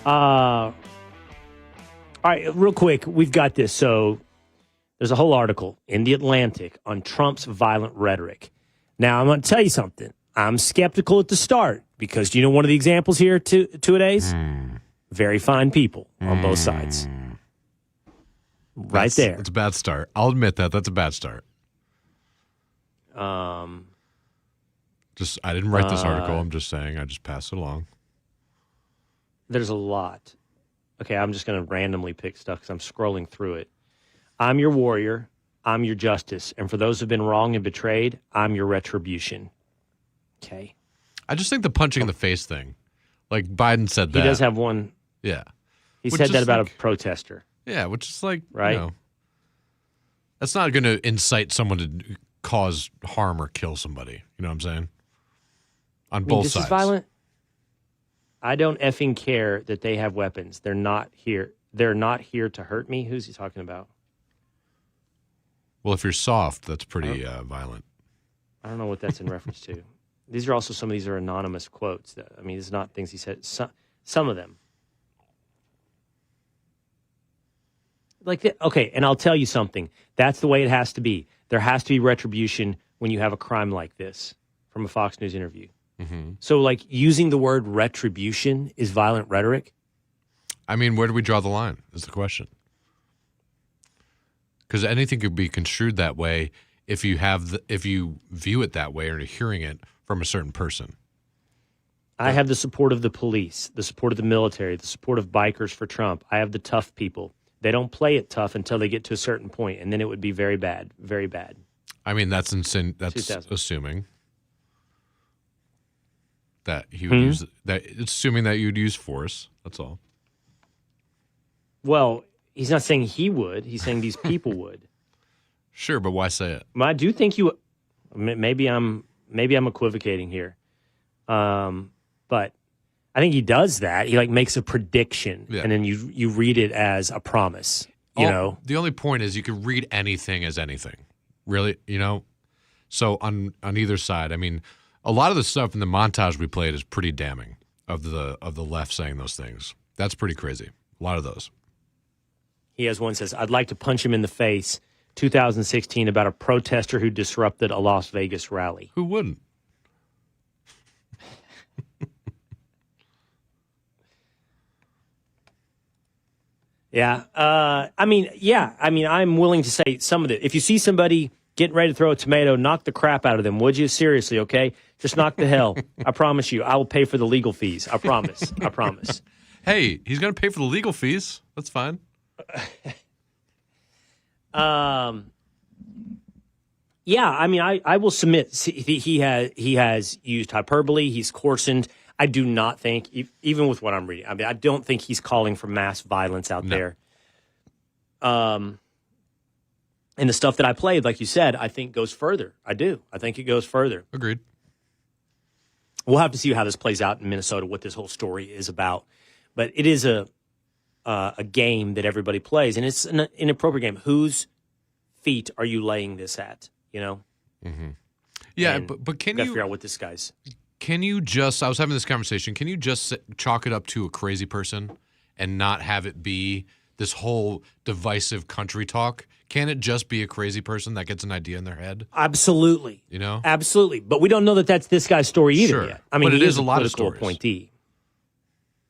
All right, real quick, we've got this. So there's a whole article in The Atlantic on Trump's violent rhetoric. Now, I'm going to tell you something. I'm skeptical at the start because, do you know one of the examples here, two-a-days? Very fine people on both sides. Right there. It's a bad start. I'll admit that. That's a bad start. I didn't write this article. I'm just saying. I just passed it along. There's a lot. Okay, I'm just going to randomly pick stuff because I'm scrolling through it. I'm your warrior. I'm your justice. And for those who've been wrong and betrayed, I'm your retribution. Okay. I just think the punching in the face thing. Like Biden said that. He does have one. Yeah. He said that about a protester. Yeah, which is like, right? That's not going to incite someone to cause harm or kill somebody. You know what I'm saying? On both sides. This is violent. I don't effing care that they have weapons. They're not here. They're not here to hurt me. Who's he talking about? Well, if you're soft, that's pretty violent. I don't know what that's in reference to. These are also, some of these are anonymous quotes. It's not things he said. Some of them. Okay, and I'll tell you something. That's the way it has to be. There has to be retribution when you have a crime like this, from a Fox News interview. Mm-hmm. So, using the word retribution is violent rhetoric? I mean, where do we draw the line is the question. Because anything could be construed that way if you view it that way or you're hearing it from a certain person. I have the support of the police, the support of the military, the support of bikers for Trump. I have the tough people. They don't play it tough until they get to a certain point, and then it would be very bad, very bad. I mean, that's insane. That's assuming that he would use that. It's assuming that you'd use force. That's all. Well, he's not saying he would. He's saying these people would. Sure, but why say it? I do think you. Maybe I'm equivocating here, but I think he does that. He makes a prediction, and then you read it as a promise. You know, the only point is you can read anything as anything, really. So on either side, I mean, a lot of the stuff in the montage we played is pretty damning of the left saying those things. That's pretty crazy. A lot of those. He has one that says, I'd like to punch him in the face. 2016 about a protester who disrupted a Las Vegas rally. Who wouldn't? Yeah. I'm willing to say some of it. If you see somebody getting ready to throw a tomato, knock the crap out of them, would you? Seriously, okay? Just knock the hell. I promise you. I will pay for the legal fees. I promise. I promise. Hey, he's going to pay for the legal fees. That's fine. Yeah, I mean, I will submit he has used hyperbole. He's coarsened. I do not think, even with what I'm reading, I mean, I don't think he's calling for mass violence out there. And the stuff that I played, like you said, I think goes further. I do. I think it goes further. Agreed. We'll have to see how this plays out in Minnesota, what this whole story is about. But it is a game that everybody plays, and it's an inappropriate game. Whose feet are you laying this at? You know? Mm-hmm. Yeah, and but can you you figure out what this guy's? Can you just? I was having this conversation. Can you just chalk it up to a crazy person and not have it be this whole divisive country talk? Can it just be a crazy person that gets an idea in their head? Absolutely. You know? Absolutely. But we don't know that that's this guy's story either Sure. yet. I mean, but it he is a lot of political stories. appointee.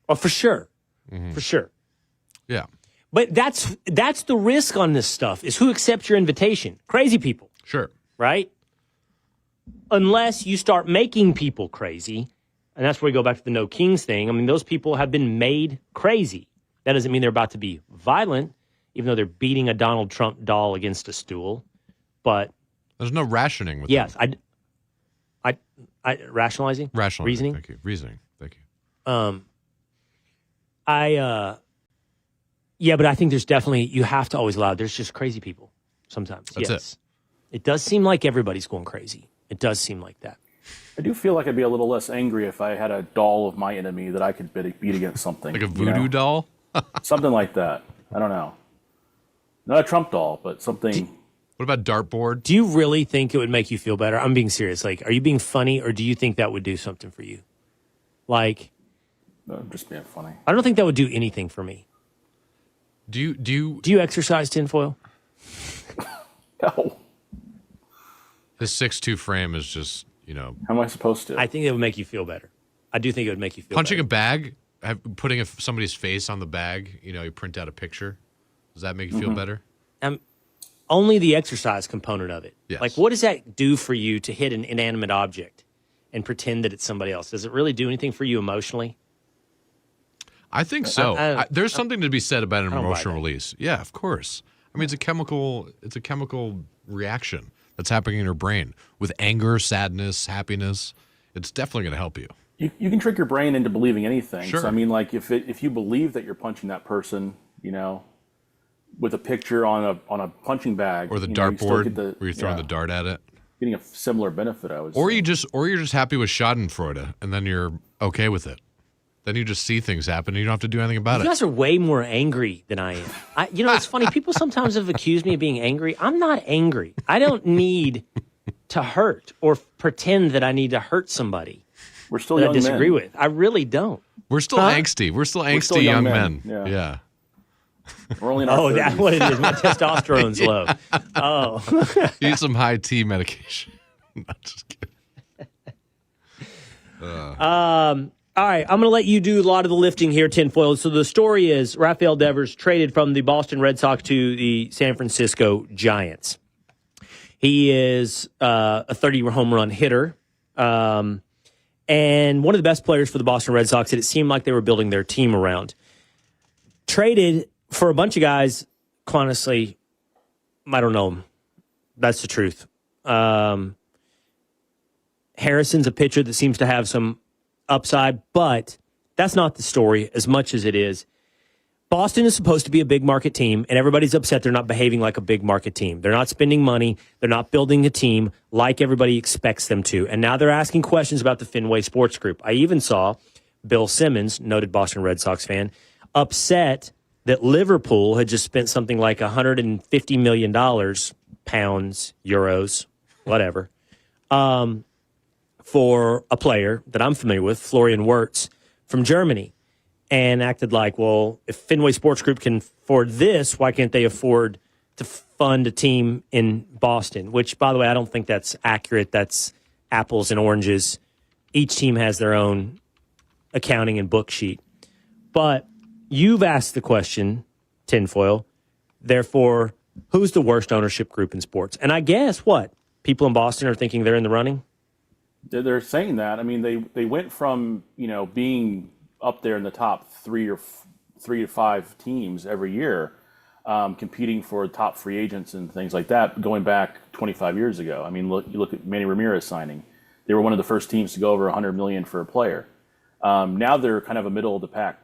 Oh, for sure. Mm-hmm. For sure. Yeah. But that's the risk on this stuff is who accepts your invitation. Crazy people. Sure. Right? Unless you start making people crazy, and that's where we go back to the No Kings thing. I mean, those people have been made crazy. That doesn't mean they're about to be violent, even though they're beating a Donald Trump doll against a stool. But there's no rationing with yes, them. I rationalizing? Rationalizing. Reasoning? Reasoning. Thank you. Yeah, but I think there's definitely, you have to always allow, there's just crazy people sometimes. That's yes. It does seem like everybody's going crazy. It does seem like that. I do feel like I'd be a little less angry if I had a doll of my enemy that I could beat against something. Like a voodoo doll? Something like that. I don't know. Not a Trump doll, but something. What about dartboard? Do you really think it would make you feel better? I'm being serious. Like, are you being funny, or do you think that would do something for you? Like, No, I'm just being funny. I don't think that would do anything for me. Do you exercise tinfoil? No. His 6'2" frame is just, How am I supposed to? I think it would make you feel better. I do think it would make you feel punching better. a bag, putting somebody's face on the bag, you print out a picture. Does that make you feel better? Only the exercise component of it. Yes. Like, what does that do for you to hit an inanimate object and pretend that it's somebody else? Does it really do anything for you emotionally? I think so. There's something to be said about an I don't buy emotional that. release. Yeah, of course. I mean, it's a chemical reaction that's happening in your brain with anger, sadness, happiness. It's definitely going to help you. You can trick your brain into believing anything. Sure. So, I mean, like, if you believe that you're punching that person, with a picture on a punching bag. Or the you dartboard where you're throwing the dart at it. Getting a similar benefit, I would say. Or you're just happy with Schadenfreude, and then you're okay with it. Then you just see things happen, and you don't have to do anything about You it. guys are way more angry than I am. It's funny. People sometimes have accused me of being angry. I'm not angry. I don't need to hurt or pretend that I need to hurt somebody. We're still that young I disagree men. with. I really don't. We're still angsty. We're still angsty young men. Yeah. We're only in our 30s. That's what it is. My testosterone's low. Oh. You need some high T medication. Not just kidding. All right, I'm going to let you do a lot of the lifting here, Tinfoil. So the story is Rafael Devers traded from the Boston Red Sox to the San Francisco Giants. He is a 30-home run hitter and one of the best players for the Boston Red Sox that it seemed like they were building their team around. Traded for a bunch of guys, honestly, I don't know. That's the truth. Harrison's a pitcher that seems to have some upside, but that's not the story as much as it is. Boston is supposed to be a big market team, and everybody's upset they're not behaving like a big market team. They're not spending money. They're not building a team like everybody expects them to. And now they're asking questions about the Fenway Sports Group. I even saw Bill Simmons, noted Boston Red Sox fan, upset that Liverpool had just spent something like $150 million, pounds, euros, whatever, for a player that I'm familiar with, Florian Wirtz, from Germany. and acted like, well, if Fenway Sports Group can afford this, why can't they afford to fund a team in Boston? Which, by the way, I don't think that's accurate. That's apples and oranges. Each team has their own accounting and book sheet. But you've asked the question, Tinfoil, therefore, who's the worst ownership group in sports? And I guess what? People in Boston are thinking they're in the running? They're saying that. I mean, they went from, being up there in the top 3 to 5 teams every year, competing for top free agents and things like that, going back 25 years ago. I mean, you look at Manny Ramirez signing. They were one of the first teams to go over $100 million for a player. Now they're kind of a middle of the pack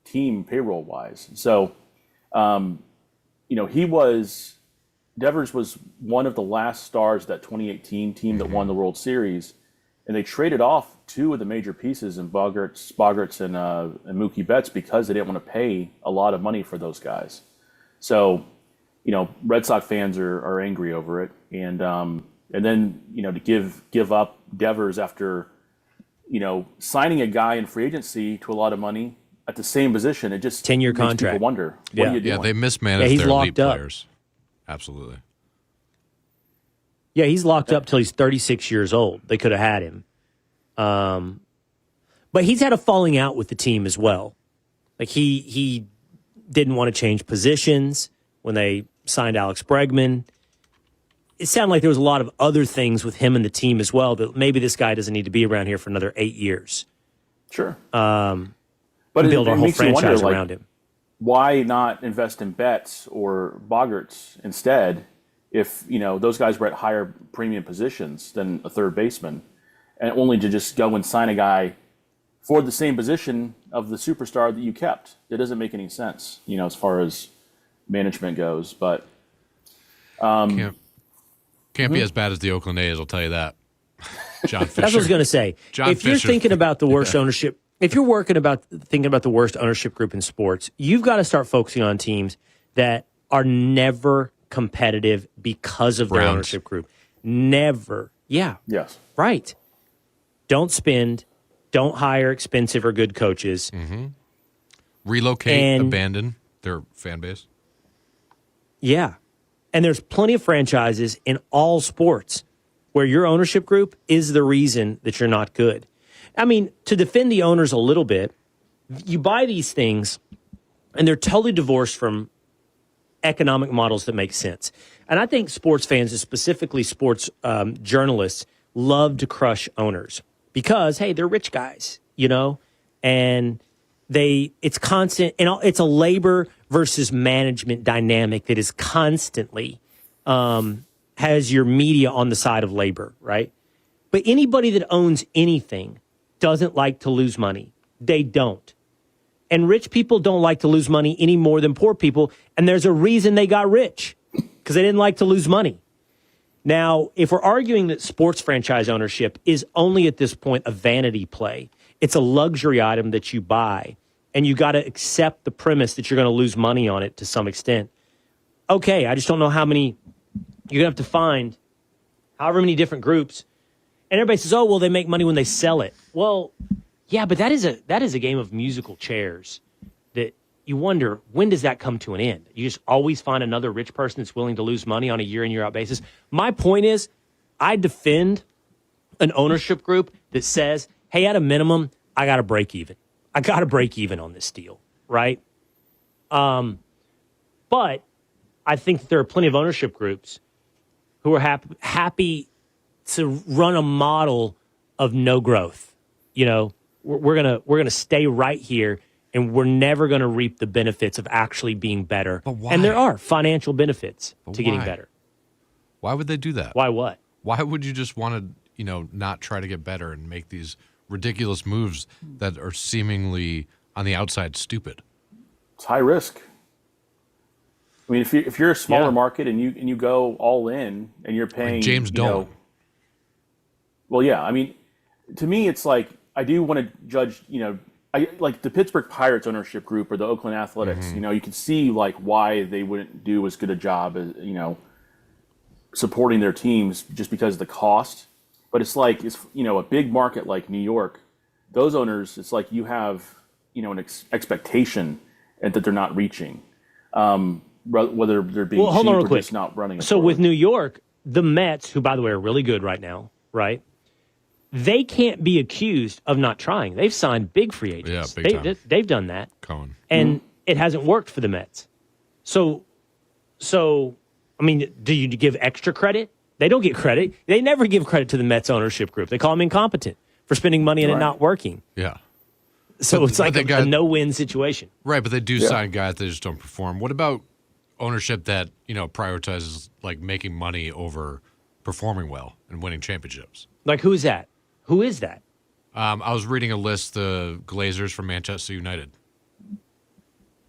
team payroll wise. So, Devers was one of the last stars of that 2018 team that won the World Series, and they traded off 2 of the major pieces in Bogaerts and Mookie Betts because they didn't want to pay a lot of money for those guys. So, Red Sox fans are angry over it, and then to give up Devers after signing a guy in free agency to a lot of money at the same position, it just 10-year makes contract. people wonder, what are you doing? Yeah, they mismanaged their elite players. Absolutely. Yeah, he's locked up till he's 36 years old. They could have had him. But he's had a falling out with the team as well. Like he didn't want to change positions when they signed Alex Bregman. It sounded like there was a lot of other things with him and the team as well, that maybe this guy doesn't need to be around here for another 8 years. Sure. But build our whole franchise around him. Why not invest in Betts or Bogaerts instead if, those guys were at higher premium positions than a third baseman, and only to just go and sign a guy for the same position of the superstar that you kept? It doesn't make any sense, as far as management goes. But can't be as bad as the Oakland A's, I'll tell you that. John Fisher. That's what I was going to say. If you're thinking about the worst ownership, if you're thinking about the worst ownership group in sports, you've got to start focusing on teams that are never competitive because of their ownership group. Never. Yeah. Yes. Right. Don't spend. Don't hire expensive or good coaches. Mm-hmm. Relocate, abandon their fan base. Yeah. And there's plenty of franchises in all sports where your ownership group is the reason that you're not good. I mean, to defend the owners a little bit, you buy these things and they're totally divorced from economic models that make sense. And I think sports fans, and specifically sports journalists, love to crush owners because, hey, they're rich guys, and it's constant, and it's a labor versus management dynamic that is constantly has your media on the side of labor, right? But anybody that owns anything doesn't like to lose money. They don't. And rich people don't like to lose money any more than poor people. And there's a reason they got rich, because they didn't like to lose money. Now, if we're arguing that sports franchise ownership is only at this point a vanity play, it's a luxury item that you buy, and you got to accept the premise that you're going to lose money on it to some extent. Okay, I just don't know how many. You're going to have to find however many different groups. And everybody says, oh, well, they make money when they sell it. Well, yeah, but that is a game of musical chairs that you wonder, when does that come to an end? You just always find another rich person that's willing to lose money on a year in, year out basis. My point is, I defend an ownership group that says, hey, at a minimum, I got to break even. I got to break even on this deal, right? But I think that there are plenty of ownership groups who are happy to run a model of no growth. We're gonna stay right here, and we're never gonna reap the benefits of actually being better. But why? And there are financial benefits to getting better. Why would they do that? Why what? Why would you just want to, not try to get better and make these ridiculous moves that are seemingly on the outside stupid? It's high risk. I mean, if you're a smaller market and you go all in and you're paying, like James Dolan. Well, yeah. I mean, to me, it's like, I do want to judge, I like the Pittsburgh Pirates ownership group or the Oakland Athletics. Mm-hmm. You can see like why they wouldn't do as good a job as, supporting their teams just because of the cost. But it's like, a big market like New York, those owners, it's like you have, an expectation and that they're not reaching, whether they're being hold cheap on real or quick. just not running. So with New York, the Mets, who by the way are really good right now, right? They can't be accused of not trying. They've signed big free agents. Yeah, big time. They've done that, Cohen. and it hasn't worked for the Mets. So, I mean, do you give extra credit? They don't get credit. They never give credit to the Mets ownership group. They call them incompetent for spending money and it not working. Yeah. So it's like a no-win situation. Right, but they do sign guys that just don't perform. What about ownership that, prioritizes like making money over performing well and winning championships? Like who is that? Who is that? I was reading a list. The Glazers from Manchester United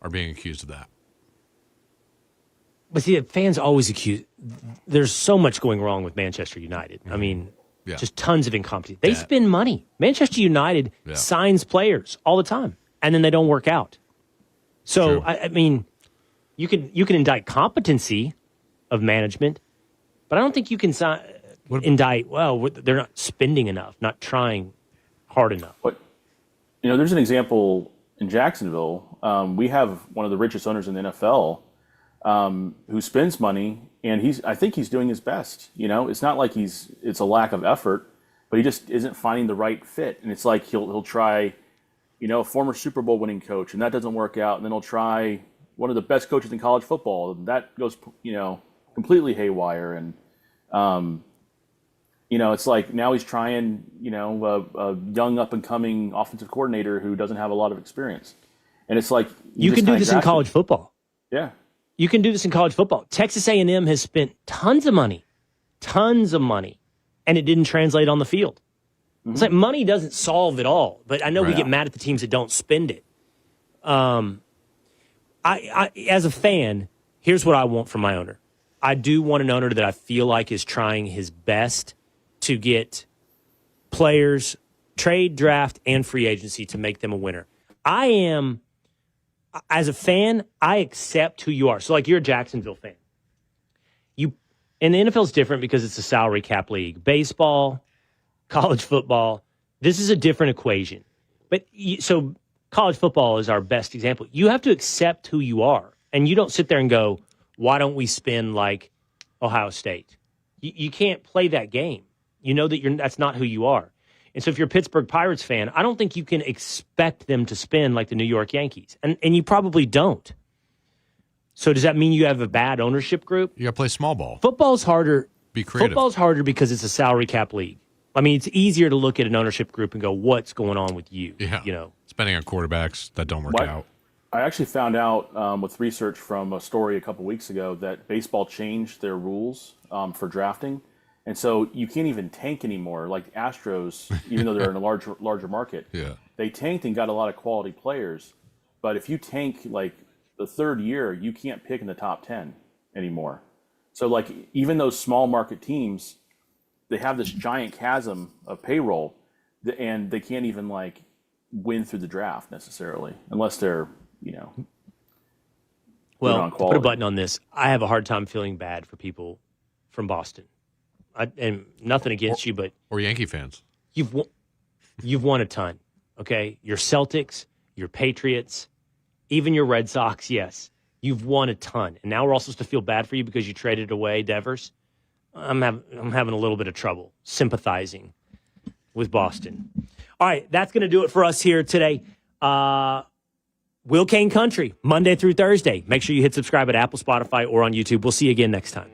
are being accused of that. But see, fans always accuse. There's so much going wrong with Manchester United. I mean, just tons of incompetence. They spend money. Manchester United signs players all the time, and then they don't work out. So, I mean, you can indict competency of management, but I don't think you can indict, they're not spending enough, not trying hard enough. But, there's an example in Jacksonville. We have one of the richest owners in the NFL who spends money, and I think he's doing his best. It's not like it's a lack of effort, but he just isn't finding the right fit. And it's like he'll try, a former Super Bowl winning coach, and that doesn't work out. And then he'll try one of the best coaches in college football, and that goes, completely haywire. And, it's like now he's trying, a young up and coming offensive coordinator who doesn't have a lot of experience. And it's like you can do this in college football. Yeah. You can do this in college football. Texas A&M has spent tons of money, and it didn't translate on the field. Mm-hmm. It's like money doesn't solve it all, but I know we get mad at the teams that don't spend it. I as a fan, here's what I want from my owner. I do want an owner that I feel like is trying his best to get players, trade, draft, and free agency to make them a winner. As a fan, I accept who you are. So, like, you're a Jacksonville fan. And the NFL is different because it's a salary cap league. Baseball, college football, this is a different equation. But so college football is our best example. You have to accept who you are. And you don't sit there and go, why don't we spin like Ohio State? You can't play that game. You know that that's not who you are. And so if you're a Pittsburgh Pirates fan, I don't think you can expect them to spin like the New York Yankees. And you probably don't. So does that mean you have a bad ownership group? You got to play small ball. Football's harder. Be creative. Football's harder because it's a salary cap league. I mean, it's easier to look at an ownership group and go, what's going on with you? Yeah. Spending on quarterbacks that don't work out. I actually found out with research from a story a couple weeks ago that baseball changed their rules for drafting. And so you can't even tank anymore. Like Astros, even though they're in a larger market, they tanked and got a lot of quality players. But if you tank like the third year, you can't pick in the top 10 anymore. So like even those small market teams, they have this giant chasm of payroll, and they can't even like win through the draft necessarily unless they're Well, to put a button on this, I have a hard time feeling bad for people from Boston. And nothing against you, but or Yankee fans. You've won a ton. Okay, your Celtics, your Patriots, even your Red Sox. Yes, you've won a ton, and now we're all supposed to feel bad for you because you traded away Devers. I'm having a little bit of trouble sympathizing with Boston. All right, that's going to do it for us here today. Will Cain Country, Monday through Thursday. Make sure you hit subscribe at Apple, Spotify, or on YouTube. We'll see you again next time.